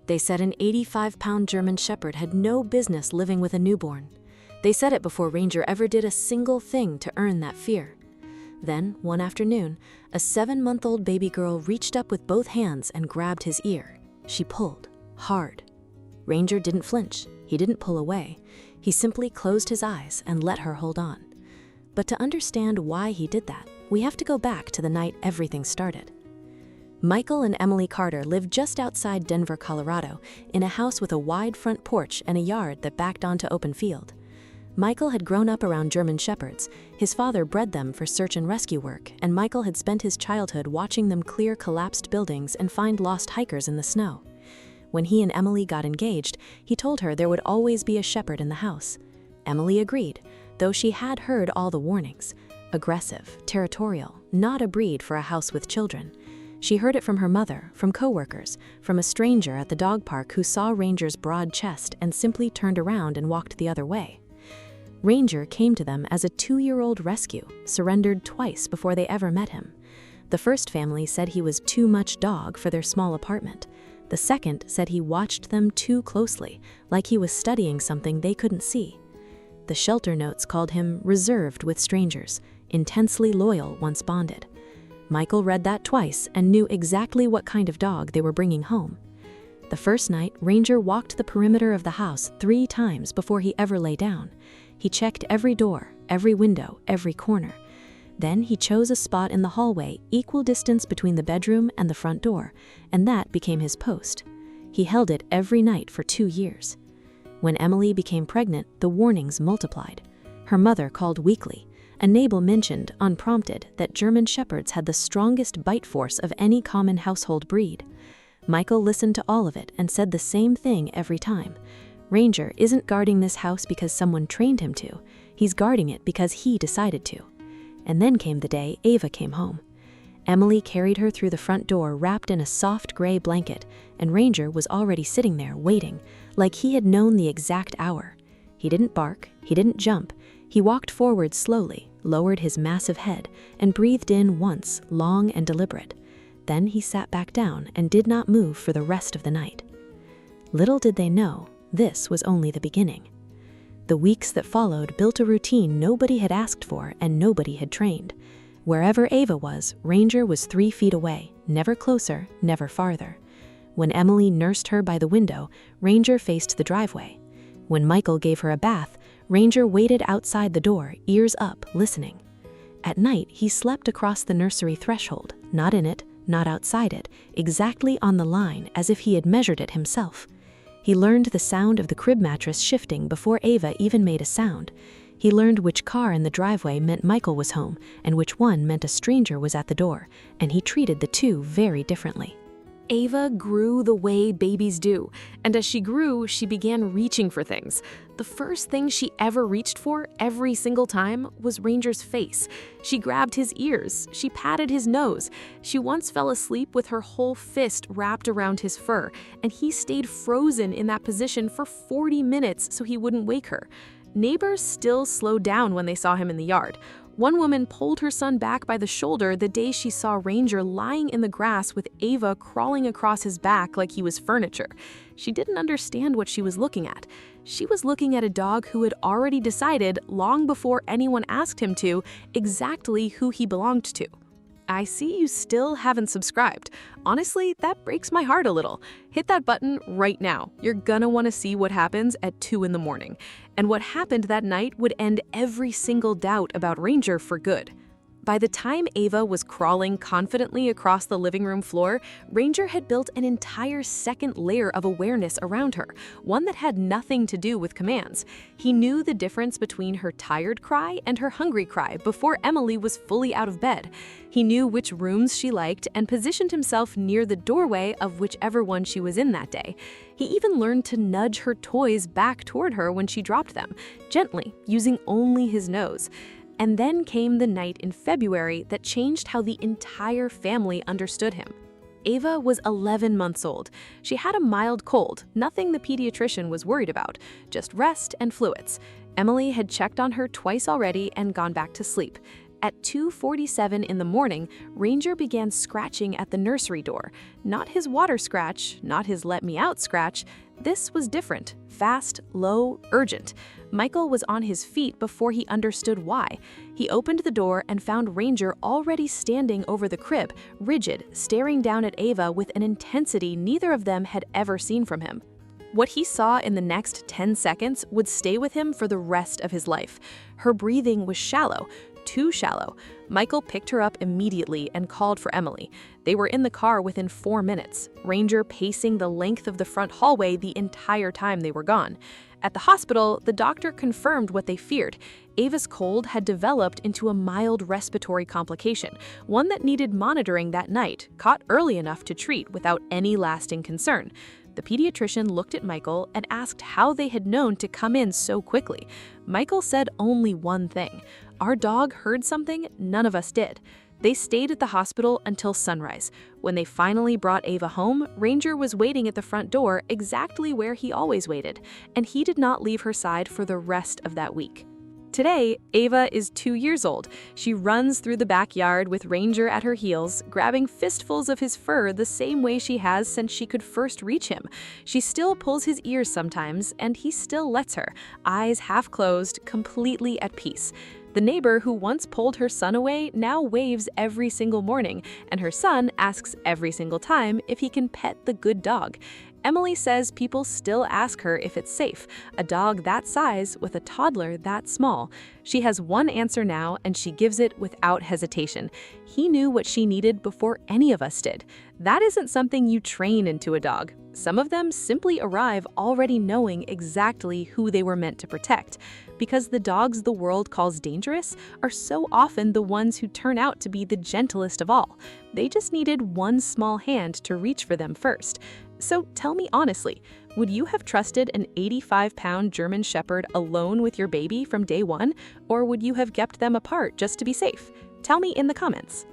They said an 85-pound German Shepherd had no business living with a newborn. They said it before Ranger ever did a single thing to earn that fear. Then, one afternoon, a 7-month-old baby girl reached up with both hands and grabbed his ear. She pulled, hard. Ranger didn't flinch. He didn't pull away. He simply closed his eyes and let her hold on. But to understand why he did that, we have to go back to the night everything started. Michael and Emily Carter lived just outside Denver, Colorado, in a house with a wide front porch and a yard that backed onto open field. Michael had grown up around German Shepherds. His father bred them for search and rescue work, and Michael had spent his childhood watching them clear collapsed buildings and find lost hikers in the snow. When he and Emily got engaged, he told her there would always be a shepherd in the house. Emily agreed, though she had heard all the warnings. Aggressive, territorial, not a breed for a house with children. She heard it from her mother, from coworkers, from a stranger at the dog park who saw Ranger's broad chest and simply turned around and walked the other way. Ranger came to them as a 2-year-old rescue, surrendered twice before they ever met him. The first family said he was too much dog for their small apartment. The second said he watched them too closely, like he was studying something they couldn't see. The shelter notes called him reserved with strangers, intensely loyal once bonded. Michael read that twice and knew exactly what kind of dog they were bringing home. The first night, Ranger walked the perimeter of the house 3 times before he ever lay down. He checked every door, every window, every corner. Then he chose a spot in the hallway, equal distance between the bedroom and the front door, and that became his post. He held it every night for 2 years. When Emily became pregnant, the warnings multiplied. Her mother called weekly. A neighbor mentioned, unprompted, that German Shepherds had the strongest bite force of any common household breed. Michael listened to all of it and said the same thing every time. Ranger isn't guarding this house because someone trained him to. He's guarding it because he decided to. And then came the day Ava came home. Emily carried her through the front door wrapped in a soft gray blanket, and Ranger was already sitting there waiting, like he had known the exact hour. He didn't bark, he didn't jump. He walked forward slowly, lowered his massive head, and breathed in once, long and deliberate. Then he sat back down and did not move for the rest of the night. Little did they know, this was only the beginning. The weeks that followed built a routine nobody had asked for and nobody had trained. Wherever Ava was, Ranger was 3 feet away, never closer, never farther. When Emily nursed her by the window, Ranger faced the driveway. When Michael gave her a bath, Ranger waited outside the door, ears up, listening. At night, he slept across the nursery threshold, not in it, not outside it, exactly on the line as if he had measured it himself. He learned the sound of the crib mattress shifting before Ava even made a sound. He learned which car in the driveway meant Michael was home and which one meant a stranger was at the door, and he treated the two very differently. Ava grew the way babies do, and as she grew, she began reaching for things. The first thing she ever reached for, every single time, was Ranger's face. She grabbed his ears. She patted his nose. She once fell asleep with her whole fist wrapped around his fur, and he stayed frozen in that position for 40 minutes so he wouldn't wake her. Neighbors still slowed down when they saw him in the yard. One woman pulled her son back by the shoulder the day she saw Ranger lying in the grass with Ava crawling across his back like he was furniture. She didn't understand what she was looking at. She was looking at a dog who had already decided, long before anyone asked him to, exactly who he belonged to. I see you still haven't subscribed. Honestly, that breaks my heart a little. Hit that button right now. You're gonna want to see what happens at 2 in the morning. And what happened that night would end every single doubt about Ranger for good. By the time Ava was crawling confidently across the living room floor, Ranger had built an entire second layer of awareness around her, one that had nothing to do with commands. He knew the difference between her tired cry and her hungry cry before Emily was fully out of bed. He knew which rooms she liked and positioned himself near the doorway of whichever one she was in that day. He even learned to nudge her toys back toward her when she dropped them, gently, using only his nose. And then came the night in February that changed how the entire family understood him. Ava was 11 months old. She had a mild cold, nothing the pediatrician was worried about, just rest and fluids. Emily had checked on her twice already and gone back to sleep. At 2:47 in the morning, Ranger began scratching at the nursery door. Not his water scratch, not his let me out scratch. This was different, fast, low, urgent. Michael was on his feet before he understood why. He opened the door and found Ranger already standing over the crib, rigid, staring down at Ava with an intensity neither of them had ever seen from him. What he saw in the next 10 seconds would stay with him for the rest of his life. Her breathing was shallow, too shallow. Michael picked her up immediately and called for Emily. They were in the car within 4 minutes, Ranger pacing the length of the front hallway the entire time they were gone. At the hospital, the doctor confirmed what they feared. Ava's cold had developed into a mild respiratory complication, one that needed monitoring that night, caught early enough to treat without any lasting concern. The pediatrician looked at Michael and asked how they had known to come in so quickly. Michael said only one thing: "Our dog heard something none of us did." They stayed at the hospital until sunrise. When they finally brought Ava home, Ranger was waiting at the front door exactly where he always waited, and he did not leave her side for the rest of that week. Today, Ava is 2 years old. She runs through the backyard with Ranger at her heels, grabbing fistfuls of his fur the same way she has since she could first reach him. She still pulls his ears sometimes, and he still lets her, eyes half closed, completely at peace. The neighbor who once pulled her son away now waves every single morning, and her son asks every single time if he can pet the good dog. Emily says people still ask her if it's safe, a dog that size with a toddler that small. She has one answer now, and she gives it without hesitation. He knew what she needed before any of us did. That isn't something you train into a dog. Some of them simply arrive already knowing exactly who they were meant to protect. Because the dogs the world calls dangerous are so often the ones who turn out to be the gentlest of all. They just needed one small hand to reach for them first. So tell me honestly, would you have trusted an 85-pound German Shepherd alone with your baby from day one, or would you have kept them apart just to be safe? Tell me in the comments.